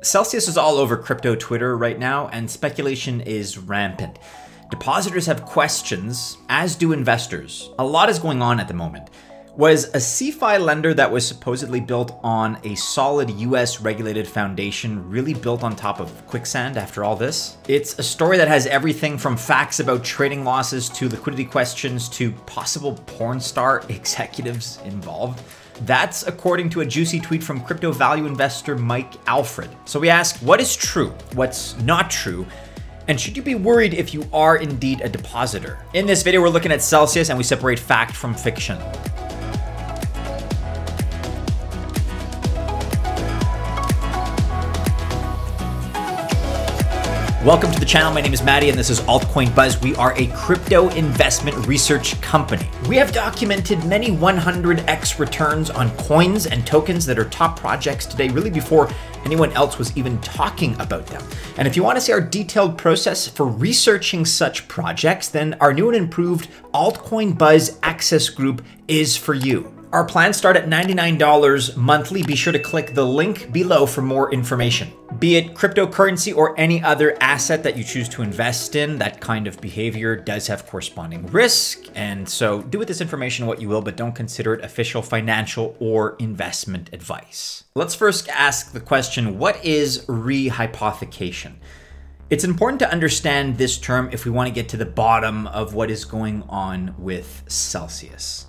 Celsius is all over crypto Twitter right now, and speculation is rampant. Depositors have questions, as do investors. A lot is going on at the moment. Was a CeFi lender that was supposedly built on a solid US regulated foundation really built on top of quicksand after all this? It's a story that has everything from facts about trading losses to liquidity questions to possible porn star executives involved. That's according to a juicy tweet from crypto value investor Mike Alfred. So we ask, what is true? What's not true? And should you be worried if you are indeed a depositor? In this video, we're looking at Celsius and we separate fact from fiction. Welcome to the channel. My name is Maddie and this is Altcoin Buzz. We are a crypto investment research company. We have documented many 100x returns on coins and tokens that are top projects today, really before anyone else was even talking about them. And if you want to see our detailed process for researching such projects, then our new and improved Altcoin Buzz Access group is for you. Our plans start at $99 monthly. Be sure to click the link below for more information. Be it cryptocurrency or any other asset that you choose to invest in, that kind of behavior does have corresponding risk. And so do with this information what you will, but don't consider it official financial or investment advice. Let's first ask the question, what is rehypothecation? It's important to understand this term if we want to get to the bottom of what is going on with Celsius.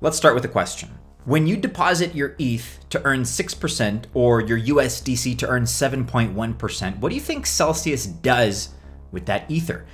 Let's start with a question. When you deposit your ETH to earn 6% or your USDC to earn 7.1%, what do you think Celsius does with that Ether?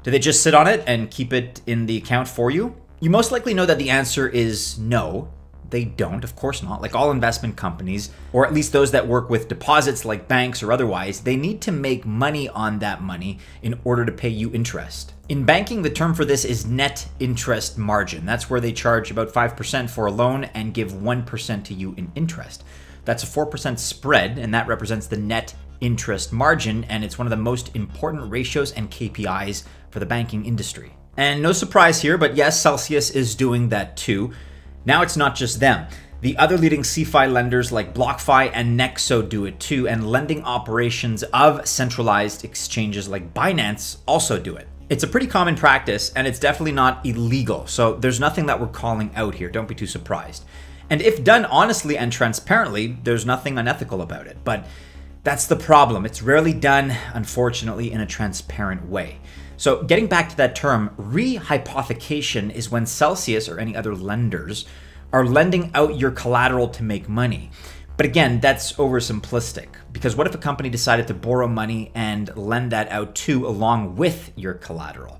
Do they just sit on it and keep it in the account for you? You most likely know that the answer is no. They don't, of course not. Like all investment companies, or at least those that work with deposits like banks or otherwise, they need to make money on that money in order to pay you interest. In banking, the term for this is net interest margin. That's where they charge about 5% for a loan and give 1% to you in interest. That's a 4% spread, and that represents the net interest margin, and it's one of the most important ratios and KPIs for the banking industry. And no surprise here, but yes, Celsius is doing that too. Now it's not just them. The other leading CeFi lenders like BlockFi and Nexo do it too, and lending operations of centralized exchanges like Binance also do it. It's a pretty common practice and it's definitely not illegal, so there's nothing that we're calling out here. Don't be too surprised. And if done honestly and transparently, there's nothing unethical about it. But that's the problem. It's rarely done, unfortunately, in a transparent way. So getting back to that term, rehypothecation is when Celsius or any other lenders are lending out your collateral to make money. But again, that's oversimplistic, because what if a company decided to borrow money and lend that out too along with your collateral?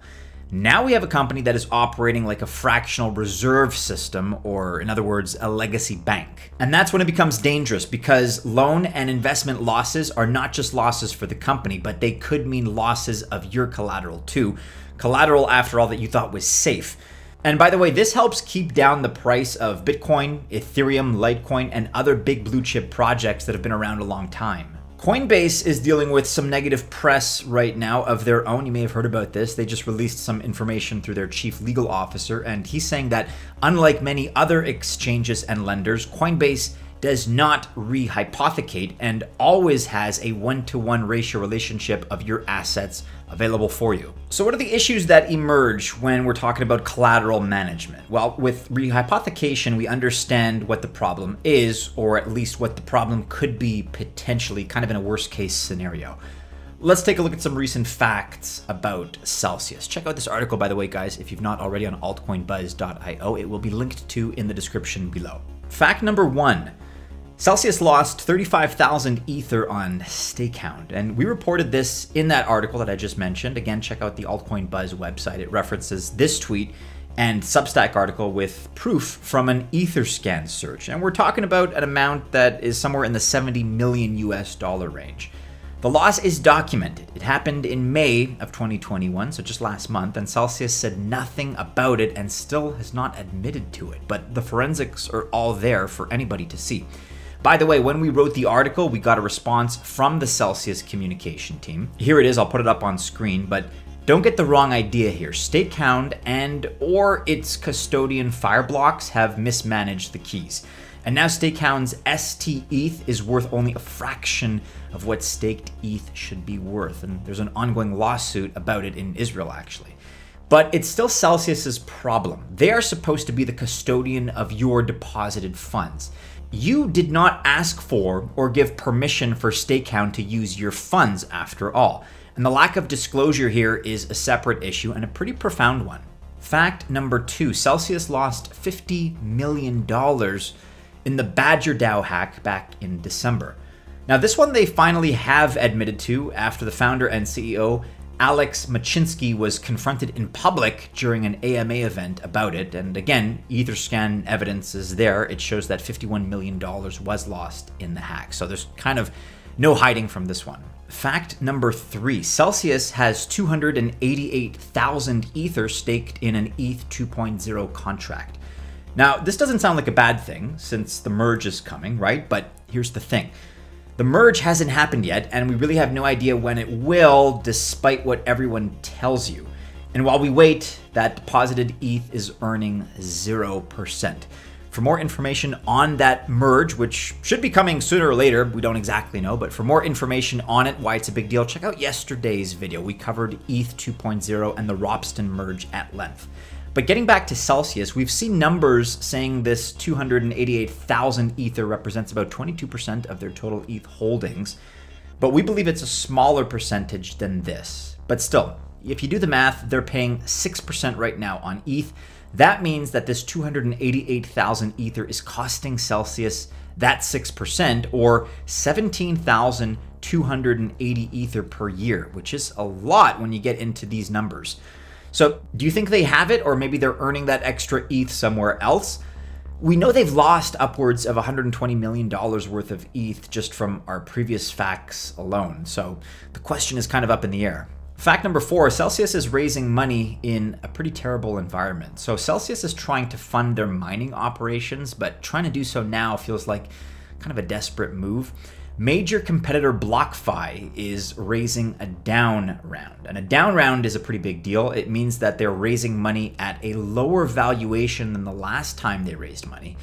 Now we have a company that is operating like a fractional reserve system, or in other words, a legacy bank. And that's when it becomes dangerous, because loan and investment losses are not just losses for the company, but they could mean losses of your collateral too. Collateral, after all, that you thought was safe. And by the way, this helps keep down the price of Bitcoin, Ethereum, Litecoin, and other big blue chip projects that have been around a long time. Coinbase is dealing with some negative press right now of their own. You may have heard about this. They just released some information through their chief legal officer, and he's saying that unlike many other exchanges and lenders, Coinbase does not rehypothecate and always has a 1-to-1 ratio relationship of your assets available for you. So what are the issues that emerge when we're talking about collateral management? Well, with rehypothecation, we understand what the problem is, or at least what the problem could be potentially, kind of in a worst case scenario. Let's take a look at some recent facts about Celsius. Check out this article, by the way, guys, if you've not already, on altcoinbuzz.io. It will be linked to in the description below. Fact number 1. Celsius lost 35,000 Ether on Stakehound, and we reported this in that article that I just mentioned. Again, check out the Altcoin Buzz website. It references this tweet and Substack article with proof from an Etherscan search. And we're talking about an amount that is somewhere in the $70 million US range. The loss is documented. It happened in May of 2021, so just last month, and Celsius said nothing about it and still has not admitted to it. But the forensics are all there for anybody to see. By the way, when we wrote the article, we got a response from the Celsius communication team. Here it is, I'll put it up on screen, but don't get the wrong idea here. Stakehound and or its custodian Fireblocks have mismanaged the keys. And now Stakehound's ST ETH is worth only a fraction of what staked ETH should be worth. And there's an ongoing lawsuit about it in Israel, actually. But it's still Celsius's problem. They are supposed to be the custodian of your deposited funds. You did not ask for or give permission for Stakehound to use your funds after all. And the lack of disclosure here is a separate issue and a pretty profound one. Fact number 2, Celsius lost $50 million in the BadgerDAO hack back in December. Now this one they finally have admitted to after the founder and CEO Alex Machinsky was confronted in public during an AMA event about it. And again, Etherscan evidence is there. It shows that $51 million was lost in the hack. So there's kind of no hiding from this one. Fact number 3, Celsius has 288,000 Ether staked in an ETH 2.0 contract. Now, this doesn't sound like a bad thing since the merge is coming, right? But here's the thing. The merge hasn't happened yet, and we really have no idea when it will, despite what everyone tells you. And while we wait, that deposited ETH is earning 0%. For more information on that merge, which should be coming sooner or later, we don't exactly know, but for more information on it, why it's a big deal, check out yesterday's video. We covered ETH 2.0 and the Ropsten merge at length. But getting back to Celsius, we've seen numbers saying this 288,000 Ether represents about 22% of their total ETH holdings, but we believe it's a smaller percentage than this. But still, if you do the math, they're paying 6% right now on ETH. That means that this 288,000 Ether is costing Celsius that 6%, or 17,280 Ether per year, which is a lot when you get into these numbers. So do you think they have it, or maybe they're earning that extra ETH somewhere else? We know they've lost upwards of $120 million worth of ETH just from our previous facts alone. So the question is kind of up in the air. Fact number 4, Celsius is raising money in a pretty terrible environment. So Celsius is trying to fund their mining operations, but trying to do so now feels like kind of a desperate move. Major competitor BlockFi is raising a down round. And a down round is a pretty big deal. It means that they're raising money at a lower valuation than the last time they raised money.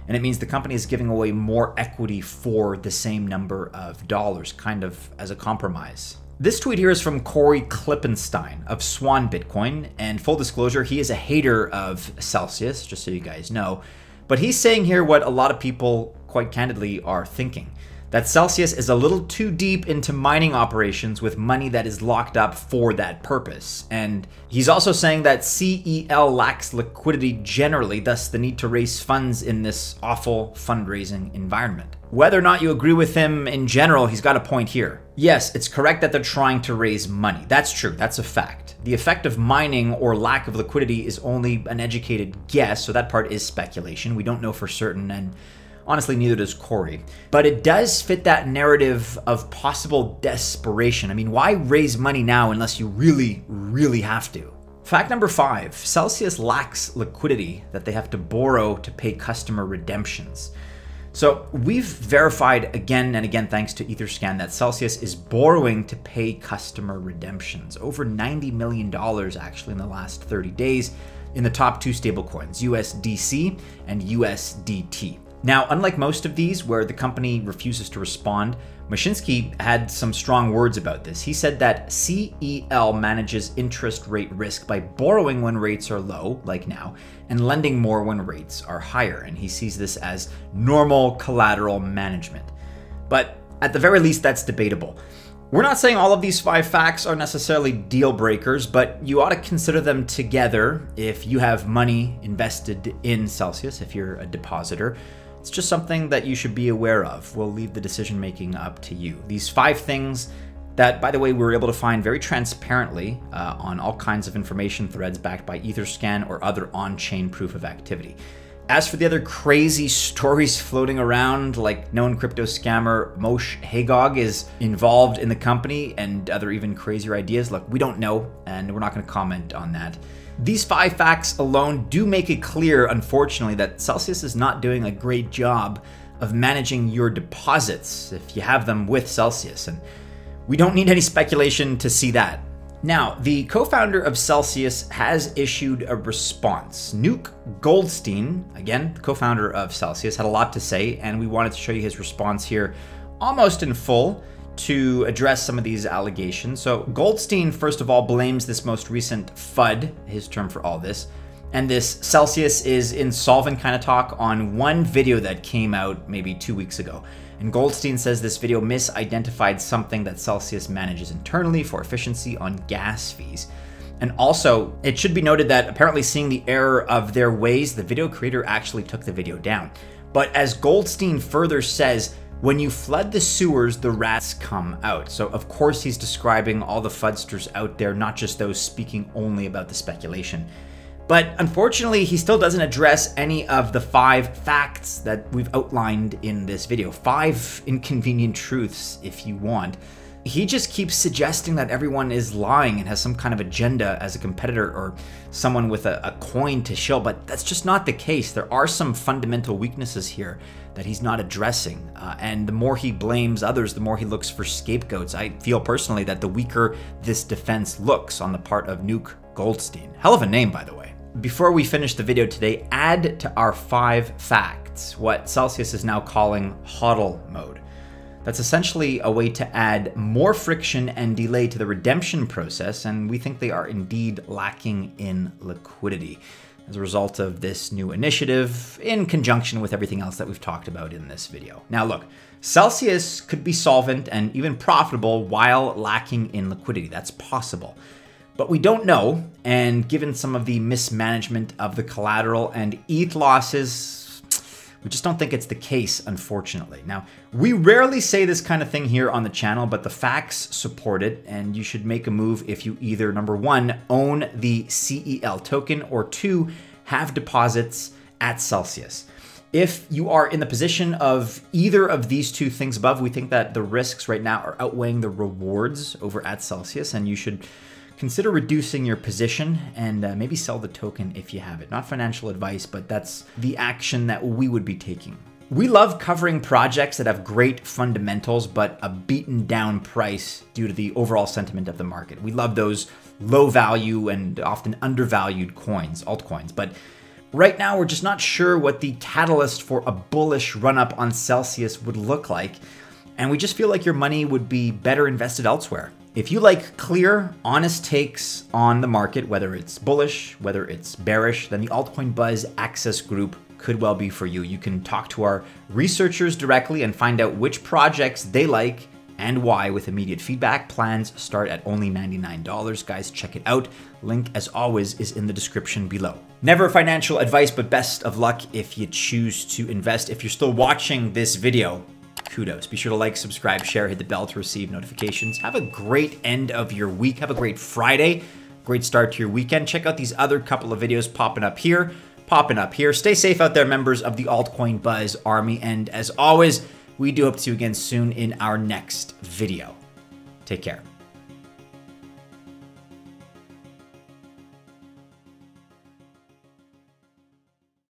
And it means the company is giving away more equity for the same number of dollars, kind of as a compromise. This tweet here is from Corey Klippenstein of Swan Bitcoin, and full disclosure, he is a hater of Celsius, just so you guys know. But he's saying here what a lot of people, quite candidly, are thinking. That Celsius is a little too deep into mining operations with money that is locked up for that purpose. And he's also saying that CEL lacks liquidity generally, thus the need to raise funds in this awful fundraising environment. Whether or not you agree with him in general, he's got a point here. Yes, it's correct that they're trying to raise money. That's true, that's a fact. The effect of mining or lack of liquidity is only an educated guess, so that part is speculation. We don't know for certain, and honestly, neither does Corey. But it does fit that narrative of possible desperation. I mean, why raise money now unless you really, really have to? Fact number 5, Celsius lacks liquidity that they have to borrow to pay customer redemptions. So we've verified again and again, thanks to Etherscan, that Celsius is borrowing to pay customer redemptions. Over $90 million actually in the last 30 days in the top 2 stablecoins, USDC and USDT. Now, unlike most of these where the company refuses to respond, Mashinsky had some strong words about this. He said that CEL manages interest rate risk by borrowing when rates are low, like now, and lending more when rates are higher. And he sees this as normal collateral management. But at the very least, that's debatable. We're not saying all of these 5 facts are necessarily deal breakers, but you ought to consider them together if you have money invested in Celsius, if you're a depositor. It's just something that you should be aware of. We'll leave the decision making up to you. These 5 things that, by the way, we were able to find very transparently on all kinds of information threads backed by Etherscan or other on-chain proof of activity. As for the other crazy stories floating around, like known crypto scammer Moshe Hagog is involved in the company and other even crazier ideas, look, we don't know, and we're not going to comment on that. These 5 facts alone do make it clear, unfortunately, that Celsius is not doing a great job of managing your deposits if you have them with Celsius, and we don't need any speculation to see that. Now, the co-founder of Celsius has issued a response. Nuke Goldstein, again, the co-founder of Celsius, had a lot to say, and we wanted to show you his response here almost in full to address some of these allegations. So Goldstein, first of all, blames this most recent FUD, his term for all this, and this Celsius is insolvent kind of talk on one video that came out maybe 2 weeks ago. And Goldstein says this video misidentified something that Celsius manages internally for efficiency on gas fees. And also, it should be noted that apparently seeing the error of their ways, the video creator actually took the video down. But as Goldstein further says, when you flood the sewers, the rats come out. So of course he's describing all the FUDsters out there, not just those speaking only about the speculation. But unfortunately, he still doesn't address any of the 5 facts that we've outlined in this video. 5 inconvenient truths, if you want. He just keeps suggesting that everyone is lying and has some kind of agenda as a competitor or someone with a coin to shill, but that's just not the case. There are some fundamental weaknesses here that he's not addressing. And the more he blames others, the more he looks for scapegoats. I feel personally that the weaker this defense looks on the part of Nuke Goldstein. Hell of a name, by the way. Before we finish the video today, add to our 5 facts what Celsius is now calling HODL Mode. That's essentially a way to add more friction and delay to the redemption process, and we think they are indeed lacking in liquidity as a result of this new initiative in conjunction with everything else that we've talked about in this video. Now look, Celsius could be solvent and even profitable while lacking in liquidity. That's possible. But we don't know, and given some of the mismanagement of the collateral and ETH losses, we just don't think it's the case, unfortunately. Now, we rarely say this kind of thing here on the channel, but the facts support it, and you should make a move if you either, number 1, own the CEL token, or 2, have deposits at Celsius. If you are in the position of either of these 2 things above, we think that the risks right now are outweighing the rewards over at Celsius, and you should consider reducing your position and maybe sell the token if you have it. Not financial advice, but that's the action that we would be taking. We love covering projects that have great fundamentals, but a beaten down price due to the overall sentiment of the market. We love those low value and often undervalued coins, altcoins. But right now, we're just not sure what the catalyst for a bullish run-up on Celsius would look like. And we just feel like your money would be better invested elsewhere. If you like clear, honest takes on the market, whether it's bullish, whether it's bearish, then the Altcoin Buzz Access group could well be for you. You can talk to our researchers directly and find out which projects they like and why with immediate feedback. Plans start at only $99. Guys, check it out. Link, as always, is in the description below. Never financial advice, but best of luck if you choose to invest. If you're still watching this video, kudos. Be sure to like, subscribe, share, hit the bell to receive notifications. Have a great end of your week. Have a great Friday. Great start to your weekend. Check out these other couple of videos popping up here. Stay safe out there, members of the Altcoin Buzz Army. And as always, we do hope to see you again soon in our next video. Take care.